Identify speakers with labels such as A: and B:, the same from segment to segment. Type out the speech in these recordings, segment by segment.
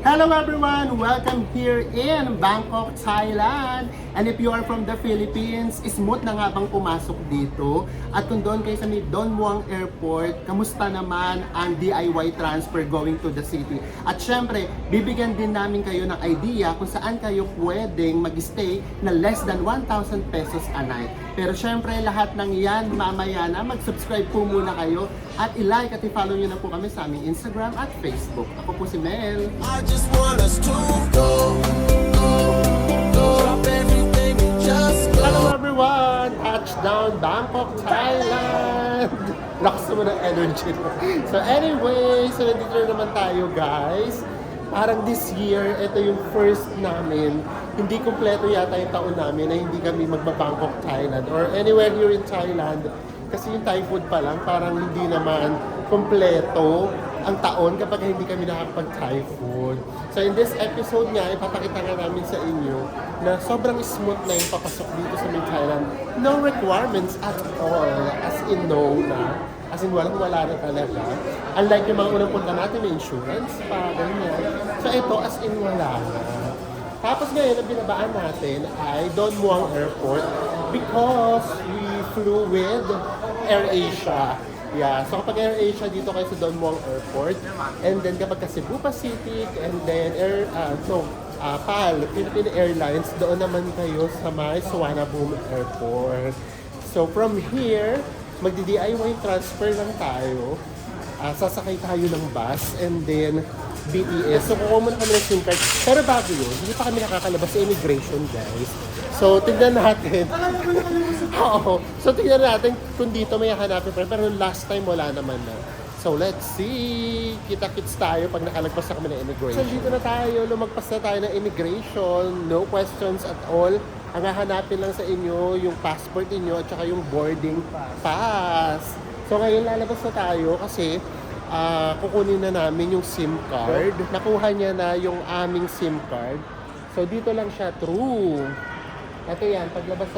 A: Hello everyone! Welcome here in Bangkok, Thailand. And if you are from the Philippines, smooth na nga bang pumasok dito? At kung doon kayo sa may Don Muang Airport, kamusta naman ang DIY transfer going to the city? At syempre, bibigyan din namin kayo ng idea kung saan kayo pwedeng mag-stay na less than 1,000 pesos a night. Pero syempre, lahat ng yan mamaya na. Mag-subscribe po muna kayo at i-like at i-follow nyo na po kami sa aming Instagram at Facebook. Ako po si Mel.
B: I just want us to go, drop everything and just go.
A: Hello everyone! Touchdown Bangkok, Thailand! Lakas naman ng energy. So anyway, so nandito na naman tayo guys. Parang this year, ito yung first namin. Hindi kumpleto yata yung taon namin na hindi kami magba-Bangkok, Thailand or anywhere here in Thailand. Kasi yung Thai food pa lang, parang hindi naman kumpleto ang taon kapag hindi kami nakakapag-Thai food. So in this episode nga, ipapakita nga namin sa inyo na sobrang smooth na yung papasok dito sa Thailand. No requirements at all. As in no na. As in walang-wala na talaga. Unlike yung mga unang punta natin, may insurance pa, ganyan. So ito, as in wala na. Tapos ngayon, ang binabaan natin ay Don Muang Airport because we flew with AirAsia. Yeah, so kapag AirAsia dito kayo sa Don Muang Airport, and then kapag ka Cebu Pacific, and then PAL, Philippine Airlines, doon naman kayo sa may Suvarnabhumi Airport. So from here, magdi-DIY transfer lang tayo. Sasakay tayo ng bus, and then BTS. So kukuha muna kami ng SIM card. Pero bago yun, hindi pa kami nakakalabas sa immigration, guys. So tignan natin. Oo. So tignan natin kung dito may hanapin pa. Pero last time wala naman na. So let's see. Kita-kits tayo pag nakalagpas na kami ng immigration. So dito na tayo. Lumagpas na tayo ng immigration. No questions at all. Ang hahanapin lang sa inyo yung passport inyo at saka yung boarding pass. So ngayon lalabas na tayo kasi kukunin na namin yung SIM card. Nakuha niya na yung aming SIM card. So dito lang siya through. Ito yan,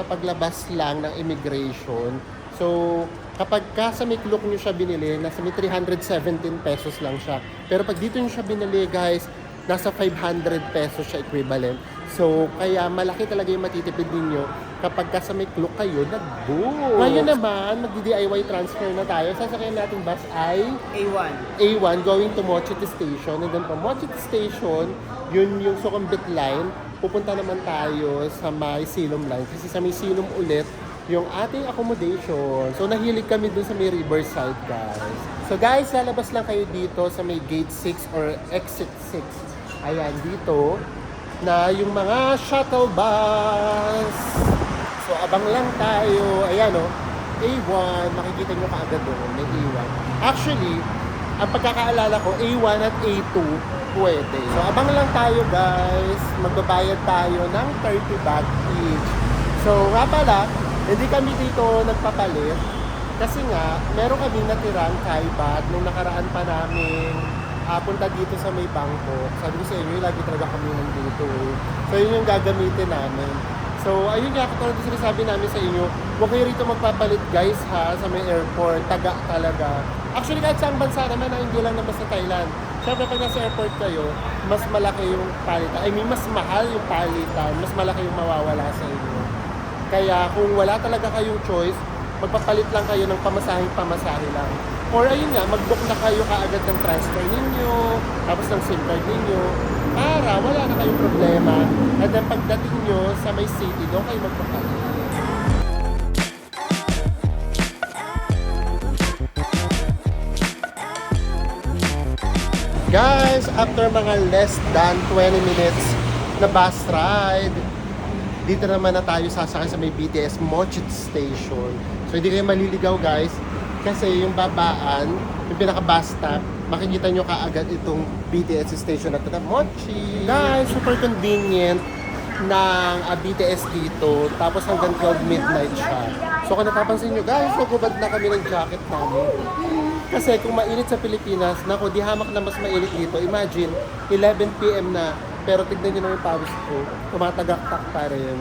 A: paglabas lang ng immigration. So kapag ka sa may clock nyo siya binili, nasa may 317 pesos lang siya. Pero pag dito nyo siya binili guys, nasa 500 pesos siya equivalent. So, kaya malaki talaga yung matitipid ninyo kapag ka sa may clock kayo, nag-book. Ngayon naman, magdi-DIY transfer na tayo. Sasakyan natin bus ay
C: A1.
A: A1 going to Mochiti Station. And then from Mochiti Station, yun yung Sukhumvit line. Pupunta naman tayo sa may Silom line. Kasi sa may Silom ulit, yung ating accommodation. So, nahilig kami dun sa may Riverside, guys. So, guys, lalabas lang kayo dito sa may Gate 6 or Exit 6. Ayan, dito na yung mga shuttle bus. So, abang lang tayo. Ayan, oh. A1, makikita nyo kaagad doon, may A1. Actually, ang pagkakaalala ko, A1 at A2, pwede. So, abang lang tayo, guys. Magbabayad tayo ng 30 baht each. So, nga pala, hindi kami dito nagpapalit. Kasi nga, meron kami natirang Thai baht nung nakaraan pa namin punta dito sa may Bangkok. Sabi ko sa inyo, lagi talaga kami nandito eh. So, yun yung gagamitin namin. So, ayun nga, katulad yung sinasabi namin sa inyo, huwag kayo rito magpapalit guys ha, sa may airport, taga talaga. Actually, kahit saang bansa naman na hindi lang naman sa Thailand. Siyempre, pag nasa airport kayo, mas malaki yung palitan. I mean, mas mahal yung palitan, mas malaki yung mawawala sa inyo. Kaya, kung wala talaga kayong choice, magpapalit lang kayo ng pamasahe lang. Or ayun nga, mag-book na kayo kaagad ng transfer ninyo, tapos ng SIM card ninyo, para wala na kayong problema. At then pagdating nyo sa may city, doon kayo magpapalit. Guys, after mga less than 20 minutes na bus ride, dito naman na tayo sasakay sa may BTS Mochiti Station. So hindi kayo maliligaw guys, kasi yung babaan, yung pinaka-bus stop, makikita nyo kaagad itong BTS station na ito na Mochi. Guys, super convenient ng BTS dito. Tapos hanggang 12 midnight siya. So kung napapansin nyo guys, nagubad na kami ng jacket namin. Kasi kung mainit sa Pilipinas, naku, di hamak na mas mainit dito. Imagine, 11 PM na, pero tignan nyo naman yung pawis ko, tumatagaktak pa rin.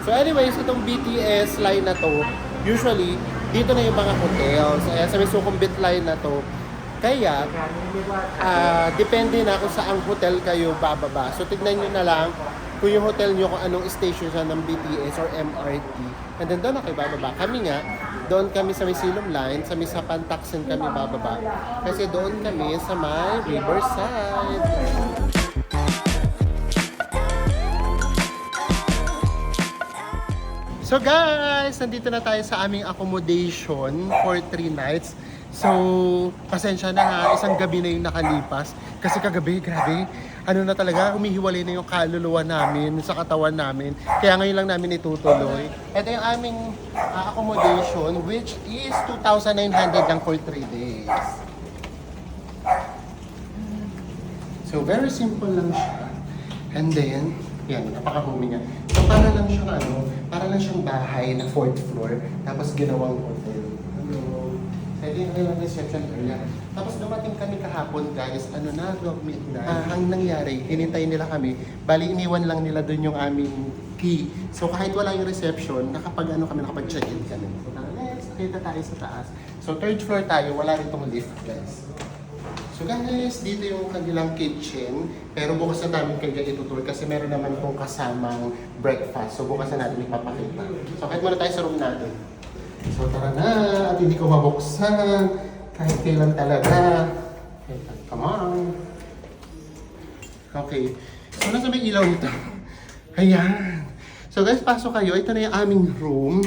A: So anyways, itong BTS line na to, usually, dito na yung mga hotels. Ayan, sa may Sukhumvit line na to, Kaya, depende na kung saang hotel kayo bababa. So, tignan nyo na lang kung yung hotel nyo kung anong station siya ng BTS or MRT. And then doon na kayo bababa. Kami nga, doon kami sa may Silom Line, sa may Sapan Taksin kami bababa. Kasi doon kami sa may Riverside. So guys, nandito na tayo sa aming accommodation for 3 nights. So, pasensya na ha, isang gabi na yung nakalipas. Kasi kagabi, grabe, ano na talaga, humihiwalay na yung kaluluwa namin sa katawan namin. Kaya ngayon lang namin itutuloy. Ito yung aming accommodation, which is 2,900 lang for 3 days. So, very simple lang siya. And then, yan, napaka-homey niya. So, para lang siyang bahay na 4th floor, tapos ginawang hotel. Hello. Pwede yung reception area. Tapos dumating kami kahapon guys, 12 midnight. Ang nangyari, hinintay nila kami, bali iniwan lang nila doon yung aming key. So kahit wala yung reception, nakapag-check-in kami. So let's kita tayo sa taas. So 3rd floor tayo, wala rin tong lift guys. So guys, dito yung kanilang kitchen, pero bukas na namin kayo itutur kasi meron naman pong kasamang breakfast. So bukas na natin ipapakita. So kahit muna tayo sa room natin. So tara na, at hindi ko mabuksan kahit kailan talaga. Okay, come on. Okay, so nasa may ilaw nito. Ayan. So guys, pasok kayo. Ito na yung aming room.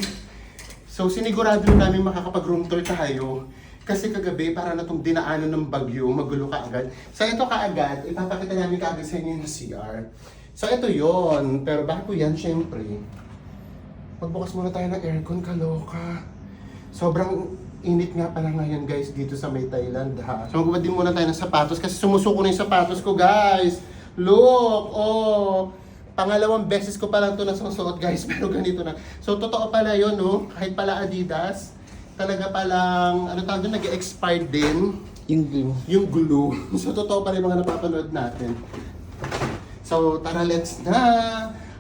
A: So sinigurado namin makakapag-room tour tayo. Kasi kagabi, para na itong dinaanan ng bagyo, magulo ka agad. So ito kaagad, ipapakita namin kaagad sa inyo yung CR. So ito yon, pero bago yan, syempre, magbukas muna tayo ng aircon, kaloka. Sobrang init nga pala ngayon guys dito sa may Thailand ha. So magubad din muna tayo ng sapatos kasi sumusuko na yung sapatos ko guys. Look! Oh! Pangalawang beses ko pa lang ito nasusuot guys, pero ganito na. So totoo pala yun no, kahit pala Adidas, talaga palang, nag-expired din. Yung glue. So totoo pala yung mga napapanood natin. So tara, let's na!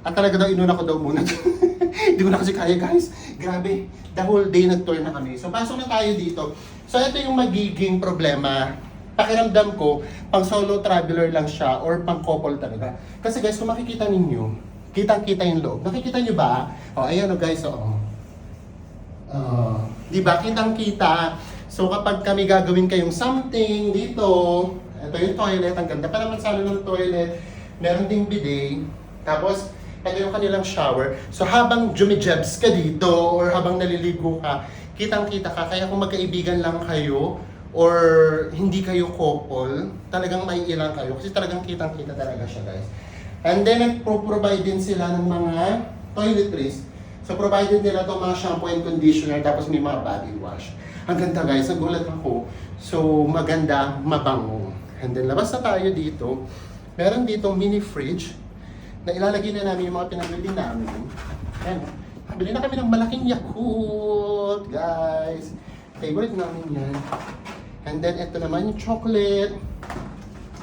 A: At talaga daw inuna ko daw muna. Hindi ko na kasi kaya guys. Grabe, the whole day nag-tour na kami. So pasok na tayo dito. So ito yung magiging problema. Pakiramdam ko, pang solo traveler lang siya or pang couple talaga. Kasi guys, kung makikita ninyo, kitang-kita yung loob. Nakikita nyo ba? O, ayan o guys, o. Diba? Kitang-kita. So kapag kami gagawin kayong something dito, ito yung toilet, ang ganda pa naman sana ng toilet. Meron ding bidet. Tapos, ito yung kanilang shower. So habang jumijebs ka dito or habang naliligo ka, kitang-kita ka. Kaya kung magkaibigan lang kayo or hindi kayo couple, talagang maiilang kayo. Kasi talagang kitang-kita talaga siya guys. And then nag-provide din sila ng mga toiletries. So provided nila itong mga shampoo and conditioner tapos may mga body wash. Ang ganda guys, nagulat ako. So maganda, mabango. And then labas na tayo dito. Meron dito mini fridge na ilalagay na namin yung mga pinabili namin. Ayan, bili na kami ng malaking Yakult, guys. Favorite namin yan. And then, ito naman yung chocolate.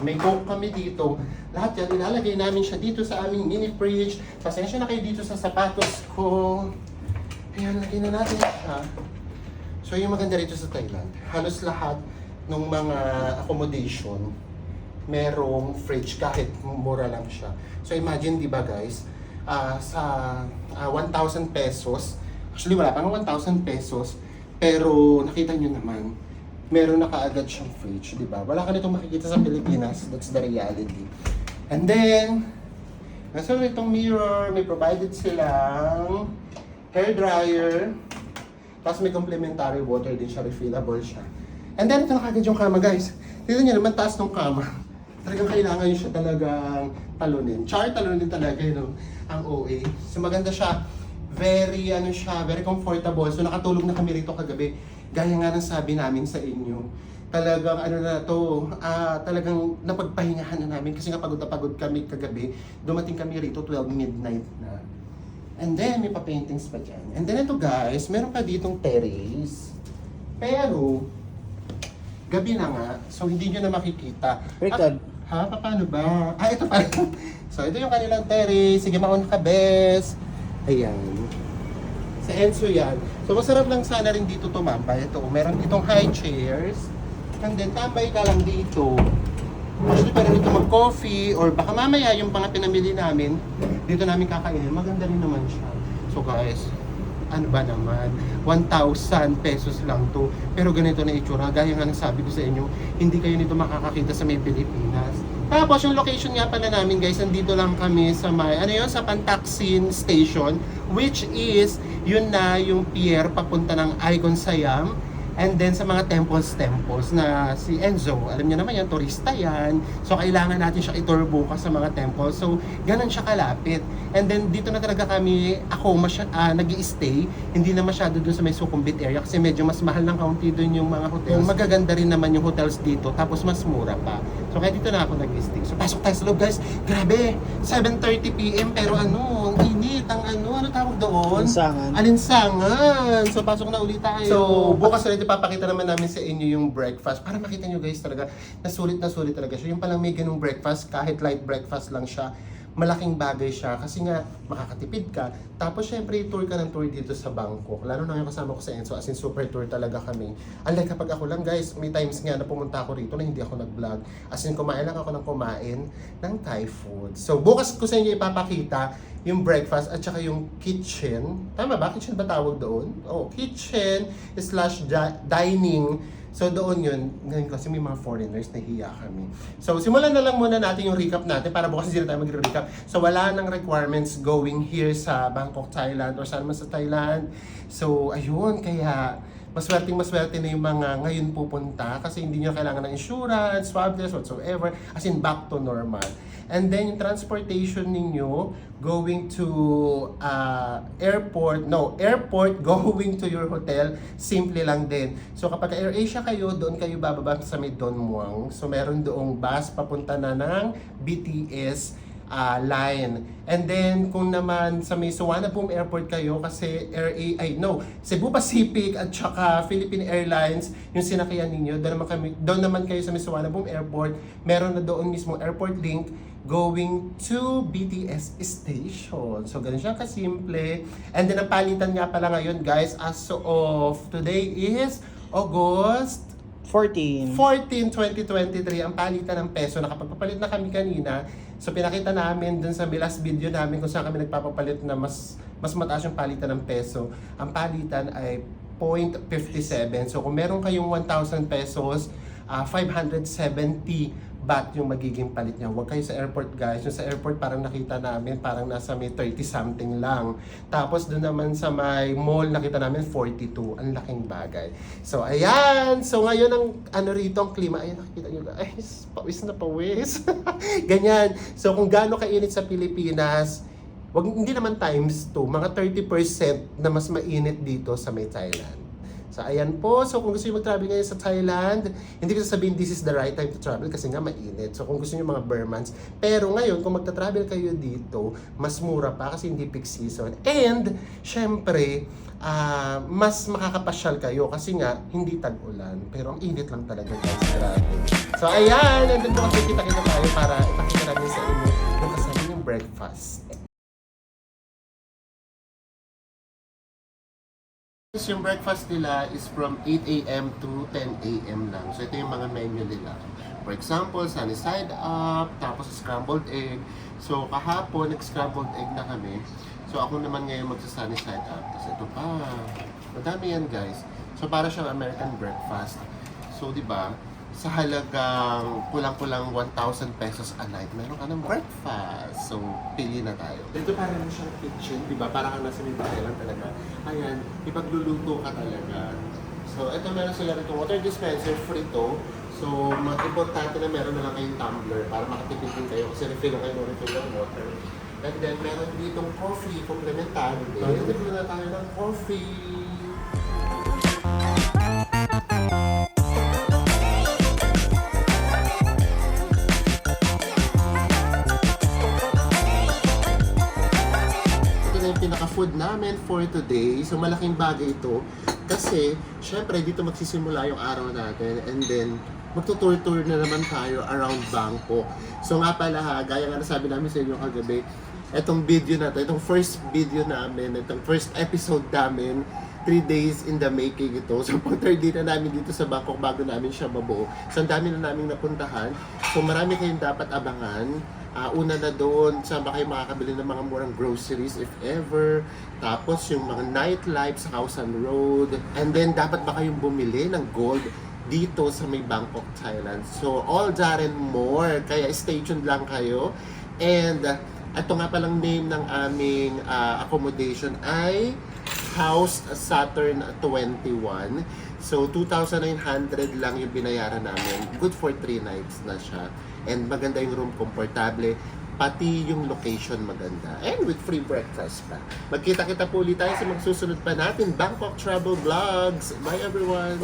A: May Coke kami dito. Lahat yan, ilalagay namin siya dito sa aming mini fridge. Pasensya na kayo dito sa sapatos ko. Ayan, lagay na natin siya. So, yung maganda rito sa Thailand, halos lahat ng mga accommodation, merong fridge kahit mura lang siya. So imagine, di ba guys, sa 1,000 pesos, actually wala pang 1,000 pesos, pero nakita nyo naman, meron na kaagad siyang fridge, di ba? Wala ka nitong makikita sa Pilipinas, that's the reality. And then, nasa itong mirror, may provided silang hair dryer, tapos may complimentary water din siya, refillable siya. And then ito na kaagad yung kama guys. Tignan nyo naman, taas ng kama. Talagang kailangan nyo siya talagang talunin. Talunin talaga yun, ang OA. So maganda siya. Very comfortable. So nakatulog na kami rito kagabi. Gaya nga ng sabi namin sa inyo. Talagang talagang napagpahingahan na namin kasi nga pagod na pagod kami kagabi. Dumating kami rito 12 midnight na. And then may pa-paintings pa dyan. And then ito guys, meron pa ditong terrace. Pero, gabi na nga, so hindi nyo na makikita. Paano ba? Ito pa. So, ito yung kanilang terrace. Sige, mauna ka, bes. Ayan. Sa Enzo yan. So, masarap lang sana rin dito tumambay. Ito, meron ditong high chairs. And then, tambay ka lang dito. Actually, pwede dito mag-coffee or baka mamaya yung mga pinamili namin, dito namin kakainin. Maganda rin naman siya. So guys, ano ba naman? 1,000 pesos lang to. Pero ganito na itsura. Gaya nga ng sabi ko sa inyo, hindi kayo nito makakakita sa may Pilipinas. Tapos yung location nga pala namin guys, nandito lang kami sa may, ano yun, sa Pantacsin Station, which is, yun na yung pier papunta ng Icon Siam. And then sa mga temples na si Enzo, alam niyo naman yan, turista yan. So kailangan natin siya i-tour bukas sa mga temples. So ganun siya kalapit. And then dito na talaga kami, ako nag-i-stay. Hindi na masyado dun sa may Sukhumvit area kasi medyo mas mahal ng kaunti dun yung mga hotels. Magaganda rin naman yung hotels dito, tapos mas mura pa. So kaya dito na ako nag-i-stay. So pasok tayo sa loob guys. Grabe, 7:30 PM pero ang init, ano tawag doon? Alinsangan. So pasok na ulit tayo. So bukas ulit ipapakita naman namin sa inyo yung breakfast para makita nyo guys talaga na sulit talaga siya. Yung palang may ganung breakfast, kahit light breakfast lang siya, malaking bagay siya kasi nga makakatipid ka. Tapos syempre tour ka ng tour dito sa Bangkok. Lalo na yung kasama ko sa Enzo, as in super tour talaga kami. Unlike kapag ako lang guys, may times nga na pumunta ako rito na hindi ako nag-vlog. As in kumain lang ako ng kumain ng Thai food. So bukas ko sa inyo ipapakita yung breakfast at saka yung kitchen. Tama ba? Kitchen ba tawag doon? Oh, kitchen / dining. So doon yun, ngayon kasi may mga foreigners, nahiya kami. So simulan na lang muna natin yung recap natin para bukas hindi na tayo magre-recap. So wala nang requirements going here sa Bangkok, Thailand or saan man sa Thailand. So ayun, kaya maswerte na yung mga ngayon pupunta kasi hindi nyo kailangan ng insurance, swab test, whatsoever. As in, back to normal. And then, yung transportation ninyo going to airport going to your hotel, simple lang din. So, kapag AirAsia kayo, doon kayo bababa sa may Don Muang. So, meron doong bus papunta na ng BTS line. And then, kung naman sa may Suvarnabhumi Airport kayo, kasi Cebu Pacific at saka Philippine Airlines, yung sinakyan ninyo, doon naman kayo sa may Suvarnabhumi Airport, meron na doon mismo airport link going to BTS station. So, ganun siya kasimple. And then, ang palitan nga pala ngayon, guys, as of today is August
C: 14,
A: 2023, ang palitan ng peso. Nakapagpapalit na kami kanina. So pinakita namin dun sa last video namin kung saan kami nagpapapalit na mas mataas yung palitan ng peso. Ang palitan ay 0.57. So kung meron kayong 1,000 pesos, 570 baht yung magiging palit niya. Huwag kayo sa airport guys. Yung sa airport parang nakita namin parang nasa may 30 something lang. Tapos doon naman sa may mall nakita namin 42. Ang laking bagay. So ayan. So ngayon ang rito ang klima. Ayan, nakikita nyo guys. Pawis na pawis. Ganyan. So kung gaano kainit sa Pilipinas, hindi naman times 2. Mga 30% na mas mainit dito sa may Thailand. So, ayan po. So, kung gusto nyo mag-travel ngayon sa Thailand, hindi ko sasabihin this is the right time to travel kasi nga mainit. So, kung gusto nyo mga bare months. Pero ngayon, kung magta-travel kayo dito, mas mura pa kasi hindi peak season. And, syempre, mas makakapasyal kayo kasi nga, hindi tag-ulan. Pero ang init lang talaga guys. Grabe. So, ayan. And then, bukas kita-kita tayo para ipakita namin sa inyo yung kasama yung breakfast. Yung breakfast nila is from 8 a.m. to 10 a.m. lang. So, ito yung mga menu nila. For example, sunny side up, tapos scrambled egg. So, kahapon, nag-scrambled egg na kami. So, ako naman ngayon magsa-sunny side up. Tapos ito pa. Madami yan, guys. So, para siyang American breakfast. So, di ba? Sa halagang kulang-kulang 1,000 pesos a night, meron ka ng breakfast. So, pili na tayo. Ito parang siyang kitchen, di ba? Parang nasa may bahay lang talaga. Ayan, ipagluluto ka talaga. So, ito meron sila rito water dispenser, free to. So, importante na meron na lang kayong tumbler para makatipid din kayo kasi refill na kayo ng water. And then, meron ditong coffee, complementary din. Refill na tayo ng coffee. Pinaka-food namin for today. So malaking bagay ito kasi syempre dito magsisimula yung araw natin and then magtutour-tour na naman tayo around Bangkok. So nga pala ha, gaya nga nasabi namin sa inyo kagabi, itong video na to, itong first video namin, itong first episode namin, 3 days in the making ito. So, pang third day na namin dito sa Bangkok bago namin siya mabuo. So, ang dami na namin napuntahan. So, marami kayong dapat abangan. Una na doon, saan ba kayo makakabili ng mga murang groceries if ever. Tapos, yung mga nightlife sa Khao Road. And then, dapat ba kayong bumili ng gold dito sa may Bangkok, Thailand. So, all that and more. Kaya stay tuned lang kayo. And, ito nga palang name ng aming accommodation ay House Saturn 21. So, 2,900 lang yung binayaran namin. Good for 3 nights na siya. And maganda yung room, komportable. Pati yung location maganda. And with free breakfast pa. Magkita-kita po ulit tayo sa magsusunod pa natin Bangkok Travel Vlogs. Bye everyone!